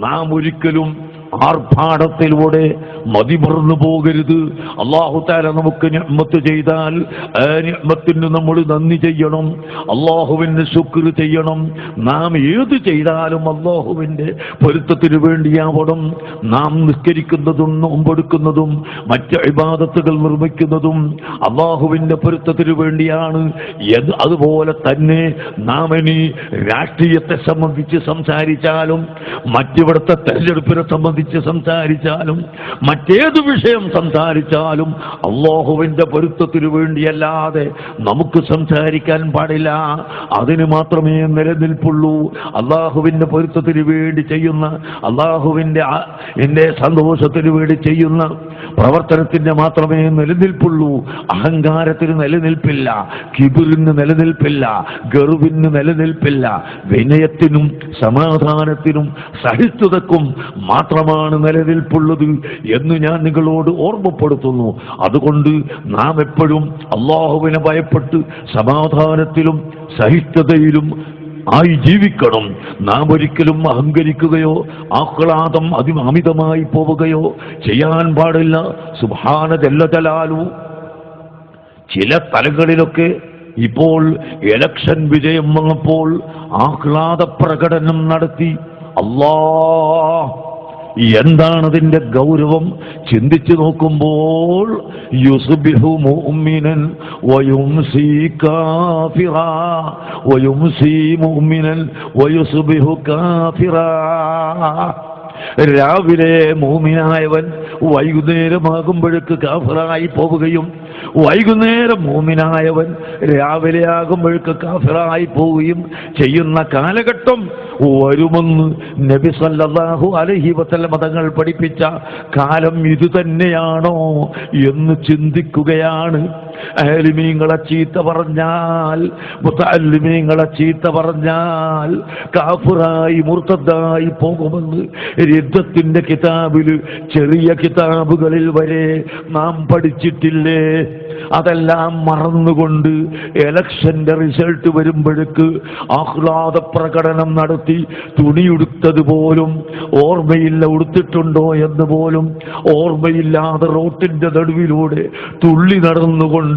നാം ഒരിക്കലും ആർഭാടത്തിലൂടെ മതിമറന്നു പോകരുത്. അല്ലാഹു തആല നമുക്ക് നിഅ്മത്ത് ചെയ്താൽ ആ നിഅ്മത്തിന് നമ്മൾ നന്ദി ചെയ്യണം, അല്ലാഹുവിന് ശുക്ർ ചെയ്യണം. നാം ഏത് ചെയ്താലും അല്ലാഹുവിൻ്റെ പൊരുത്തത്തിന് വേണ്ടിയാവണം. നാം നിസ്കരിക്കുന്നതും നോമ്പെടുക്കുന്നതും മറ്റ് ഇബാദത്തുകൾ നിർമ്മിക്കുന്നതും അല്ലാഹുവിൻ്റെ പൊരുത്തത്തിന് വേണ്ടിയാണ്. അതുപോലെ തന്നെ നാം ഇനി രാഷ്ട്രീയത്തെ സംബന്ധിച്ച് സംസാരിച്ചാലും മറ്റിവിടുത്തെ തെരഞ്ഞെടുപ്പിനെ സംബന്ധിച്ച് സംസാരിച്ചാലും മറ്റേത് വിഷയം സംസാരിച്ചാലും അല്ലാഹുവിൻ്റെ പൊരുത്തത്തിനു വേണ്ടിയല്ലാതെ നമുക്ക് സംസാരിക്കാൻ പാടില്ല. അതിന് മാത്രമേ നിലനിൽപ്പുള്ളൂ. അല്ലാഹുവിൻ്റെ പൊരുത്തത്തിനു വേണ്ടി ചെയ്യുന്ന, അല്ലാഹുവിൻ്റെ സന്തോഷത്തിനു വേണ്ടി ചെയ്യുന്ന പ്രവർത്തനത്തിന് മാത്രമേ നിലനിൽപ്പുള്ളൂ. അഹങ്കാരത്തിന് നിലനിൽപ്പില്ല, കിബിറിന് നിലനിൽപ്പില്ല, ഗർവിന് നിലനിൽപ്പില്ല. വിനയത്തിനും സമാധാനത്തിനും സഹിഷ്ണുതക്കും മാത്രമാണ് നിലനിൽപ്പുള്ളത് എന്ന് ഞാൻ നിങ്ങളോട് ഓർമ്മപ്പെടുത്തുന്നു. അതുകൊണ്ട് നാം എപ്പോഴും അല്ലാഹുവിനെ ഭയപ്പെട്ട് സമാധാനത്തിലും സഹിഷ്ണുതയിലും ആയി ജീവിക്കണം. നാം ഒരിക്കലും അഹങ്കരിക്കുകയോ ആഹ്ലാദം അമിതമായി പോവുകയോ ചെയ്യാൻ പാടില്ല. സുബ്ഹാന ജല്ല ജലാലു. ചില സ്ഥലങ്ങളിലൊക്കെ ഇപ്പോൾ ഇലക്ഷൻ വിജയം വന്നപ്പോൾ ആഹ്ലാദ പ്രകടനം നടത്തി. എന്താണതിൻ്റെ ഗൗരവം ചിന്തിച്ചു നോക്കുമ്പോൾ യുസ്ബിഹു മുഅ്മിനൻ വയുംസി കാഫിറാ വയുംസി മുഅ്മിനൻ വയുസ്ബിഹു കാഫിറാ. രാവിലെ മൂമിനായവൻ വൈകുന്നേരമാകുമ്പോഴേക്ക് കാഫിറായി പോവുകയും വൈകുന്നേരം മൂമിനായവൻ രാവിലെ ആകുമ്പോഴേക്ക് കാഫിറായി പോവുകയും ചെയ്യുന്ന കാലഘട്ടം വരുമെന്ന് നബി സല്ലല്ലാഹു അലൈഹി വസല്ലം തങ്ങൾ പഠിപ്പിച്ച കാലം ഇത് തന്നെയാണോ എന്ന് ചിന്തിക്കുകയാണ്. ആലിമീങ്ങളെ ചീത്ത പറഞ്ഞാൽ, മുതഅല്ലിമീങ്ങളെ ചീത്ത പറഞ്ഞാൽ കാഫിറായി മുർത്തദ്ദായി പോകുമെന്ന് രിദ്ദത്തിന്റെ കിതാബിൽ, ചെറിയ കിതാബുകളിൽ വരെ നാം പഠിച്ചിട്ടില്ലേ? അതെല്ലാം മറന്നുകൊണ്ട് ഇലക്ഷന്റെ റിസൾട്ട് വരുമ്പോഴേക്ക് ആഹ്ലാദ പ്രകടനം നടത്തി തുണിയുടുത്തത് പോലും ഓർമ്മയില്ല, ഉടുത്തിട്ടുണ്ടോ എന്ന് പോലും ഓർമ്മയില്ലാതെ റോട്ടിന്റെ നടുവിലൂടെ തുള്ളി നടന്നുകൊണ്ട്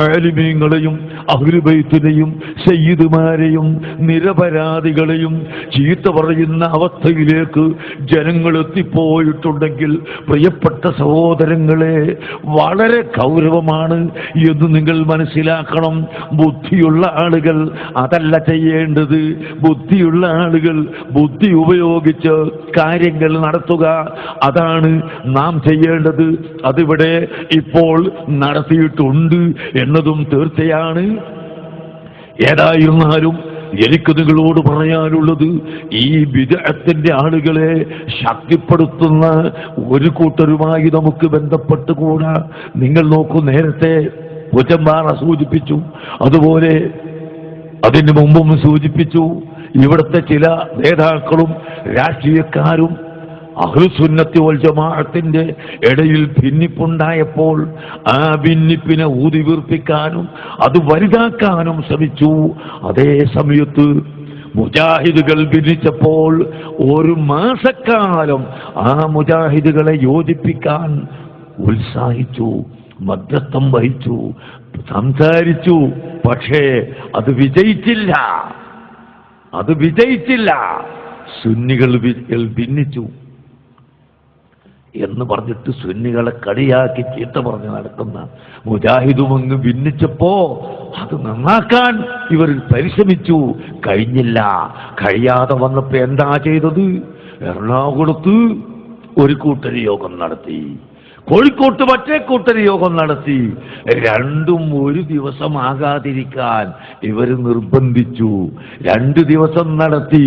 ആലിമീങ്ങളെയും അഹ്ലു ബൈത്തിനെയും സയ്യിദുമാരെയും നിരപരാധികളെയും ചീത്ത പറയുന്ന അവസ്ഥയിലേക്ക് ജനങ്ങൾ എത്തിപ്പോയിട്ടുണ്ടെങ്കിൽ പ്രിയപ്പെട്ട സഹോദരങ്ങളെ, വളരെ ഗൗരവമാണ് എന്ന് നിങ്ങൾ മനസ്സിലാക്കണം. ബുദ്ധിയുള്ള ആളുകൾ അതല്ല ചെയ്യേണ്ടത്. ബുദ്ധിയുള്ള ആളുകൾ ബുദ്ധി ഉപയോഗിച്ച് കാര്യങ്ങൾ നടത്തുക, അതാണ് നാം ചെയ്യേണ്ടത്. അതിവിടെ ഇപ്പോൾ നടത്തിയിട്ടുണ്ട് എന്നതും തീർച്ചയാണ്. ഏതായിരുന്നാലും എനിക്ക് നിങ്ങളോട് പറയാനുള്ളത്, ഈ ബിദ്അത്തിന്റെ ആളുകളെ ശക്തിപ്പെടുത്തുന്ന ഒരു കൂട്ടരുമായി നമുക്ക് ബന്ധപ്പെട്ടുകൂടാ. നിങ്ങൾ നോക്കൂ, നേരത്തെ പുറ്റമ്പാറ സൂചിപ്പിച്ചു, അതുപോലെ അതിന് മുമ്പും സൂചിപ്പിച്ചു. ഇവിടുത്തെ ചില നേതാക്കളും രാഷ്ട്രീയക്കാരും അഹ്ലുസുന്നത്തി വൽ ജമാഅത്തിന്റെ ഇടയിൽ ഭിന്നിപ്പുണ്ടായപ്പോൾ ആ ഭിന്നിപ്പിനെ ഊതി വീർപ്പിക്കാനും അത് വലുതാക്കാനും ശ്രമിച്ചു. അതേ സമയത്ത് മുജാഹിദുകൾ ഭിന്നിച്ചപ്പോൾ ഒരു മാസക്കാലം ആ മുജാഹിദുകളെ യോജിപ്പിക്കാൻ ഉത്സാഹിച്ചു, മധ്യസ്ഥം വഹിച്ചു, സംസാരിച്ചു. പക്ഷേ അത് വിജയിച്ചില്ല. സുന്നികൾ ഭിന്നിച്ചു എന്ന് പറഞ്ഞിട്ട് സുന്നികളെ കളിയാക്കി ചീത്ത പറഞ്ഞ് നടക്കുന്ന മുജാഹിദും അങ്ങ് ഭിന്നിച്ചപ്പോ അത് നന്നാക്കാൻ ഇവർ പരിശ്രമിച്ചു. കഴിഞ്ഞില്ല. കഴിയാതെ വന്നപ്പോ എന്താ ചെയ്തത്? എറണാകുളത്ത് ഒരു കൂട്ടരി യോഗം നടത്തി, കോഴിക്കോട്ട് മറ്റേ കൂട്ടരി യോഗം നടത്തി. രണ്ടും ഒരു ദിവസം ആകാതിരിക്കാൻ ഇവർ നിർബന്ധിച്ചു. 2 ദിവസം നടത്തി.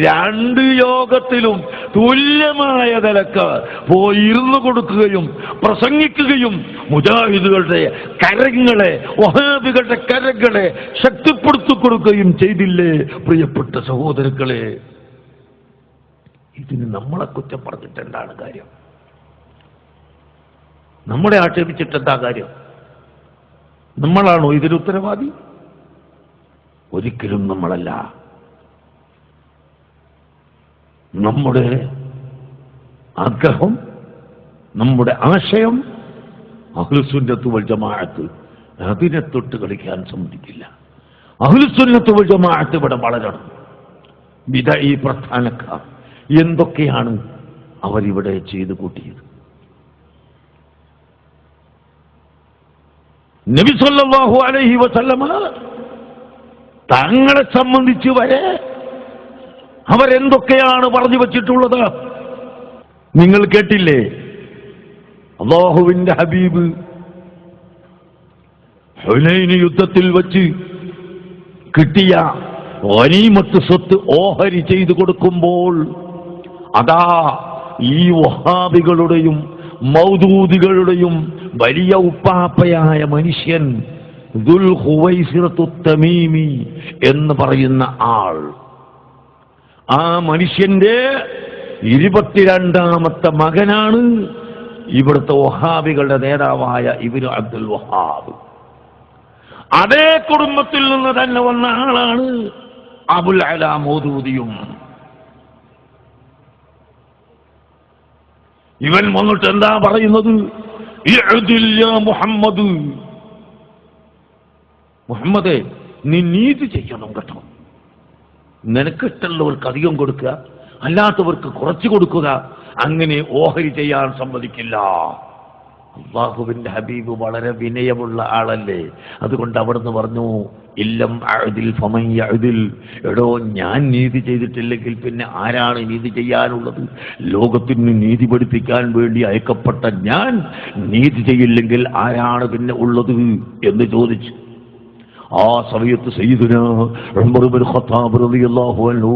2 യോഗത്തിലും തുല്യമായ നിലക്ക് പോയി ഇരുന്നു കൊടുക്കുകയും പ്രസംഗിക്കുകയും മുജാഹിദുകളുടെ കരങ്ങളെ, വഹാബികളുടെ കരങ്ങളെ ശക്തിപ്പെടുത്തി കൊടുക്കുകയും ചെയ്തില്ലേ പ്രിയപ്പെട്ട സഹോദരങ്ങളെ? ഇതിന് നമ്മളെ കുറ്റം പറഞ്ഞിട്ട് എന്താണ് കാര്യം? നമ്മളെ ആക്ഷേപിച്ചിട്ട് എന്താ കാര്യം? നമ്മളാണോ ഇതിന് ഉത്തരവാദി? ഒരിക്കലും നമ്മളല്ല. നമ്മുടെ ആഗ്രഹം, നമ്മുടെ ആശയം അഹ്ലുസുന്നത്ത് വൽ ജമാഅത്ത് അതിനെ തൊട്ട് കളിക്കാൻ സമ്മതിക്കില്ല. അഹ്ലുസുന്നത്ത് വൽ ജമാഅത്ത് ഇവിടെ വളരണം. ബിദ്അഈ പ്രസ്ഥാനക്കാർ എന്തൊക്കെയാണ് അവരിവിടെ ചെയ്തു കൂട്ടിയത്? നബി സല്ലല്ലാഹു അലൈഹി വസല്ലമ തങ്ങളെ സംബന്ധിച്ച് വരെ അവരെന്തൊക്കെയാണ് പറഞ്ഞു വച്ചിട്ടുള്ളത്? നിങ്ങൾ കേട്ടില്ലേ? അല്ലാഹുവിന്റെ ഹബീബ് ഹുനൈൻ യുദ്ധത്തിൽ വച്ച് കിട്ടിയ ഗനീമത്ത് സ്വത്ത് ഓഹരി ചെയ്തു കൊടുക്കുമ്പോൾ അതാ ഈ വഹാബികളുടെയും മൗദൂദികളുടെയും വലിയ ഉപ്പാപ്പയായ മനുഷ്യൻ ദുൽ ഖുവൈസിറത്തു തമീമി എന്ന് പറയുന്ന ആൾ, ആ മനുഷ്യന്റെ 22ാമത്തെ മകനാണ് ഇവിടുത്തെ വഹാബികളുടെ നേതാവായ ഇബ്നു അബ്ദുൽ വഹാബ്. അതേ കുടുംബത്തിൽ നിന്ന് തന്നെ വന്ന ആളാണ് അബുൽ അല മൗദൂദിയും. ഇവൻ വന്നിട്ട് എന്താ പറയുന്നത്? ഇഅ്ദിൽ യാ മുഹമ്മദ്, മുഹമ്മദേ നീ നീതി ചെയ്യണം കേട്ടോ. നിനക്കിട്ടുള്ളവർക്ക് അധികം കൊടുക്കുക, അല്ലാത്തവർക്ക് കുറച്ച് കൊടുക്കുക, അങ്ങനെ ഓഹരി ചെയ്യാൻ സമ്മതിക്കില്ല. അല്ലാഹുവിന്റെ ഹബീബ് വളരെ വിനയമുള്ള ആളല്ലേ. അതുകൊണ്ട് അവിടുന്ന് പറഞ്ഞു ഇല്ലം അഅദിൽ ഫമൻ യഅദിൽ. എടോ, ഞാൻ നീതി ചെയ്തിട്ടില്ലെങ്കിൽ പിന്നെ ആരാണ് നീതി ചെയ്യാനുള്ളത്? ലോകത്തിന് നീതി പഠിപ്പിക്കാൻ വേണ്ടി അയക്കപ്പെട്ട ഞാൻ നീതി ചെയ്യില്ലെങ്കിൽ ആരാണ് പിന്നെ ഉള്ളത് എന്ന് ചോദിച്ചു. ആ സമയത്ത് സയ്യിദുനാ ഉമർ ഇബ്നു ഖത്താബ് റളിയല്ലാഹു അൻഹു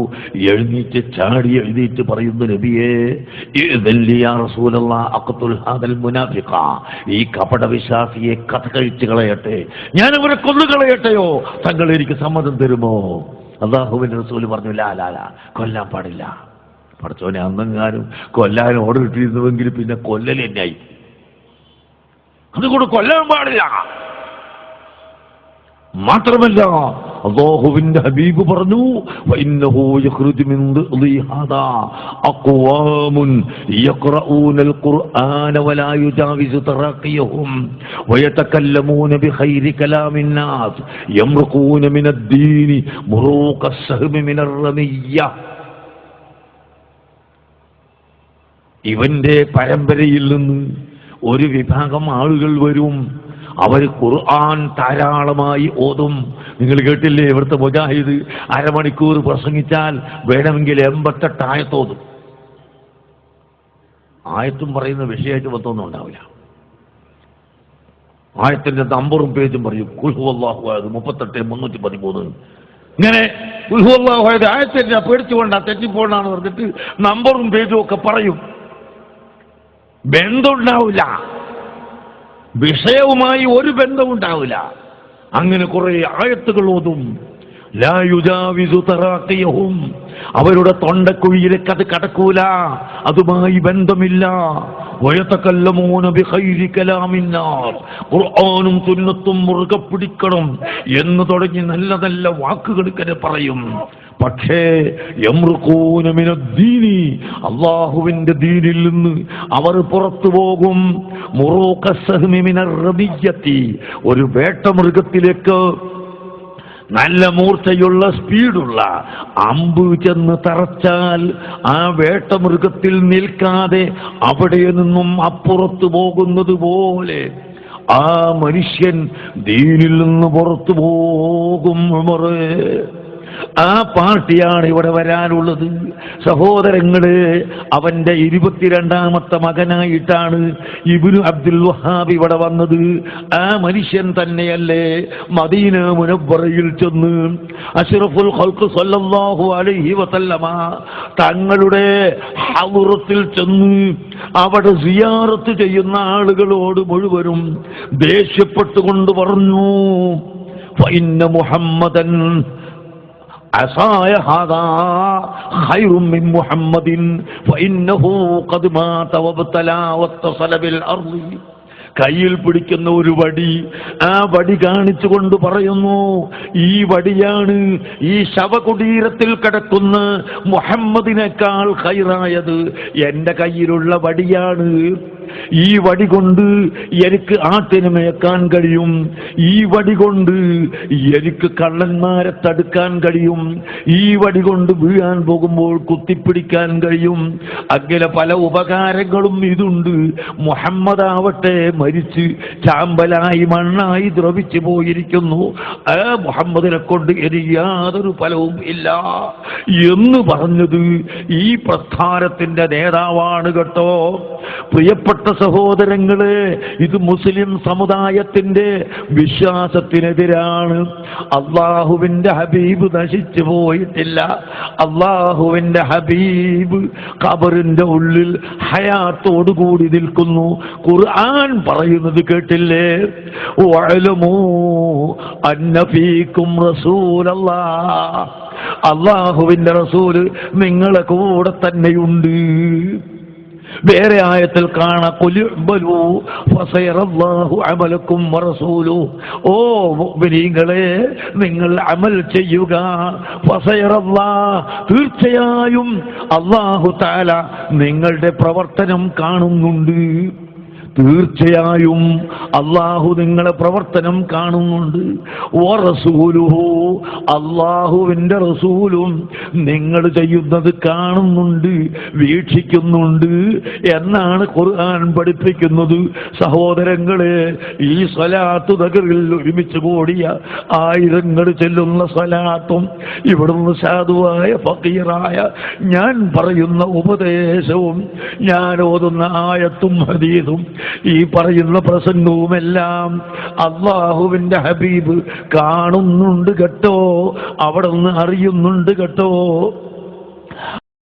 എഴുന്നേറ്റ് പറയുന്നു, നബിയേ ഇദൻ ലി യാ റസൂലല്ലാഹ് അഖ്തുൽ ഹാദൽ മുനാഫിഖ, ഈ കപട വിശ്വാസിയെ കഥ കഴിച്ചു കളയട്ടെ, ഞാൻ അവരെ കൊന്നു കളയട്ടെയോ? തങ്ങൾ എനിക്ക് സമ്മതം തരുമോ? അല്ലാഹുവിന്റെ റസൂൽ പറഞ്ഞു, ലാ ലാ ലാ, കൊല്ലാൻ പാടില്ല. പടച്ചോനെ, അന്നെങ്ങാനും കൊല്ലാൻ ഓർഡർ ഇട്ടിരുന്നുവെങ്കിൽ പിന്നെ കൊല്ലൽ തന്നെയായി. അതുകൊണ്ട് കൊല്ലാൻ പാടില്ല. മാത്രമല്ല അല്ലാഹുവിന്റെ ഹബീബ് പറഞ്ഞു, വഇന്നഹു യഖ്റുജു മിൻ ദി ഹാദാ അഖ്വാമുൻ യഖറഊനൽ ഖുർആന വലാ യുജാവിസു തറാഖിയഹും വയതകല്ലമൂന ബിഖൈരി കലാമിൻ നാസ് യംറുഖൂന മിനദ്ദീനി മുറൂഖസ് സഹ്മി മിനർ റമിയ്യ. ഇവന്റെ പരമ്പരയിൽ നിന്ന് ഒരു വിഭാഗം ആളുകൾ വരും, അവർ ഖുർആൻ ധാരാളമായി ഓതും. നിങ്ങൾ കേട്ടില്ലേ, ഇവിടുത്തെ മുജാഹിദ് അരമണിക്കൂർ പ്രസംഗിച്ചാൽ വേണമെങ്കിൽ 88 ആയത്തോതും. ആയത്തും പറയുന്ന വിഷയമായിട്ട് മൊത്തമൊന്നും ഉണ്ടാവില്ല. ആയത്തിന്റെ നമ്പറും പേജും പറയും. ഖുൽ ഹുവല്ലാഹു അഹദ് 38 313. ഇങ്ങനെ ഖുൽ ഹുവല്ലാഹു അഹദ് ആയത്തിന്റെ പേടിച്ചുകൊണ്ടാ തെറ്റിപ്പോണ്ടാന്ന് പറഞ്ഞിട്ട് നമ്പറും പേജും ഒക്കെ പറയും. ബന്ധമുണ്ടാവില്ല, വിഷയവുമായി ഒരു ബന്ധമുണ്ടാവില്ല. അങ്ങനെ കുറെ ആയത്തുകൾ ഓതും. ലാ യുജാവിസു തറാഖിയഹും, അവരുടെ തൊണ്ടക്കുഴിയിലേക്ക് അത് കടക്കൂല, അതുമായി ബന്ധമില്ല. വയതകല്ലമൂന ബിഖൈരി കലാമിൻ നാസ്, ഖുർആനും സുന്നത്തും മുറുകെ പിടിക്കണം എന്ന് തുടങ്ങി നല്ല നല്ല വാക്കുകൾ ഇങ്ങനെ പറയും. പക്ഷേ യംറുഖൂന മിനദ്ദീനി, അല്ലാഹുവിന്റെ ദീനിൽ നിന്ന് അവർ പുറത്തു പോകും. മുറൂഖസ് സഹ്മി മിനർ റമിയ്യത്തി, ഒരു വേട്ടമൃഗത്തിലേക്ക് നല്ല മൂർച്ചയുള്ള സ്പീഡുള്ള അമ്പ് ചെന്ന് തറച്ചാൽ ആ വേട്ടമൃഗത്തിൽ നിൽക്കാതെ അവിടെ നിന്നും അപ്പുറത്തു പോകുന്നത് പോലെ ആ മനുഷ്യൻ ദീനിൽ നിന്ന് പുറത്തു പോകും. ഉമറേ, ആ പാർട്ടിയാണ് ഇവിടെ വരാനുള്ളത്. സഹോദരങ്ങള്, അവന്റെ 22ാമത്തെ മകനായിട്ടാണ് ഇബ്നു അബ്ദുൽ വഹാബ് ഇവിടെ വന്നത്. ആ മനുഷ്യൻ തന്നെയല്ലേ മദീന മുനവ്വറയിൽ ചെന്ന് അഷ്റഫുൽ ഖൽഖ് സല്ലല്ലാഹു അലൈഹി വസല്ലമ തങ്ങളുടെ ഹളറത്തിൽ ചെന്ന് അവിടെ സിയാറത്ത് ചെയ്യുന്ന ആളുകളോട് മുഴുവനും ദേഷ്യപ്പെട്ടുകൊണ്ട് പറഞ്ഞു, ഫഇന്ന മുഹമ്മദൻ അസായ ഹാദാ ഖൈറും മിൻ മുഹമ്മദിൻ ഫഇന്നഹു ഖദ് മാത വബ്തലാ വത്തസല ബിൽ അർളി. കയ്യിൽ പിടിക്കുന്ന ഒരു വടി, ആ വടി കാണിച്ചുകൊണ്ട് പറയുന്നു, ഈ വടിയാണ് ഈ ശവകുടീരത്തിൽ കിടക്കുന്ന മുഹമ്മദിനേക്കാൾ ഖൈറായത്, എന്റെ കയ്യിലുള്ള വടിയാണ്. ഈ വടി കൊണ്ട് എനിക്ക് ആട്ടിനെ മേക്കാൻ കഴിയും, ഈ വടി കൊണ്ട് എനിക്ക് കള്ളന്മാരെ തടുക്കാൻ കഴിയും, ഈ വടി കൊണ്ട് വീഴാൻ പോകുമ്പോൾ കുത്തിപ്പിടിക്കാൻ കഴിയും. അങ്ങനെ പല ഉപകാരങ്ങളും ഇതുണ്ട്. മുഹമ്മദ് ആവട്ടെ മരിച്ച് ചാമ്പലായി മണ്ണായി ദ്രവിച്ചു പോയിരിക്കുന്നു, ആ മുഹമ്മദിനെ കൊണ്ട് എനിക്ക് യാതൊരു ഫലവും ഇല്ല എന്ന് പറഞ്ഞത് ഈ പ്രസ്ഥാനത്തിന്റെ നേതാവാണ് കേട്ടോ. പ്രിയപ്പെട്ട സഹോദരങ്ങളെ, ഇത് മുസ്ലിം സമുദായത്തിന്റെ വിശ്വാസത്തിനെതിരാണ്. അള്ളാഹുവിന്റെ ഹബീബ് നശിച്ചു പോയിട്ടില്ല. അള്ളാഹുവിന്റെ ഹബീബ് ഖബറിന്റെ ഉള്ളിൽ ഹയാത്തോടുകൂടി നിൽക്കുന്നു. ഖുർആൻ പറയുന്നത് കേട്ടില്ലേ? വഅലമൂ അന്ന ഫീകും റസൂലല്ലാഹ്, അള്ളാഹുവിന്റെ റസൂല് നിങ്ങളെ കൂടെ തന്നെയുണ്ട്. വേറെ ആയത്തിൽ കാണാം, ഖുൽഇഅ്മലൂ ഫസയറല്ലാഹു അമലക്കും വറസൂലുഹു, ഓ മുഅ്മിനീങ്ങളെ നിങ്ങൾ അമൽ ചെയ്യുക, ഫസയറല്ലാഹ് തീർച്ചയായും അല്ലാഹു തആല നിങ്ങളുടെ പ്രവർത്തനം കാണുന്നുണ്ട്. തീർച്ചയായും അള്ളാഹു നിങ്ങളെ പ്രവർത്തനം കാണുന്നുണ്ട്. വറസൂലുഹു, അള്ളാഹുവിന്റെ റസൂലും നിങ്ങൾ ചെയ്യുന്നത് കാണുന്നുണ്ട്, വീക്ഷിക്കുന്നുണ്ട് എന്നാണ് ഖുർആൻ പഠിപ്പിക്കുന്നത്. സഹോദരങ്ങളെ, ഈ സ്വലാത്ത് നഗറിൽ ഒരുമിച്ച് കൂടിയ ആയിരങ്ങൾ ചെല്ലുന്ന സ്വലാത്തും ഇവിടുന്ന് സാധുവായ ഫഖീറായ ഞാൻ പറയുന്ന ഉപദേശവും ഞാൻ ഓതുന്ന ആയത്തും ഹദീസും ഈ പറയുന്ന പ്രസംഗവുമെല്ലാം അള്ളാഹുവിന്റെ ഹബീബ് കാണുന്നുണ്ട് കേട്ടോ, അവിടെ നിന്ന് അറിയുന്നുണ്ട് കേട്ടോ.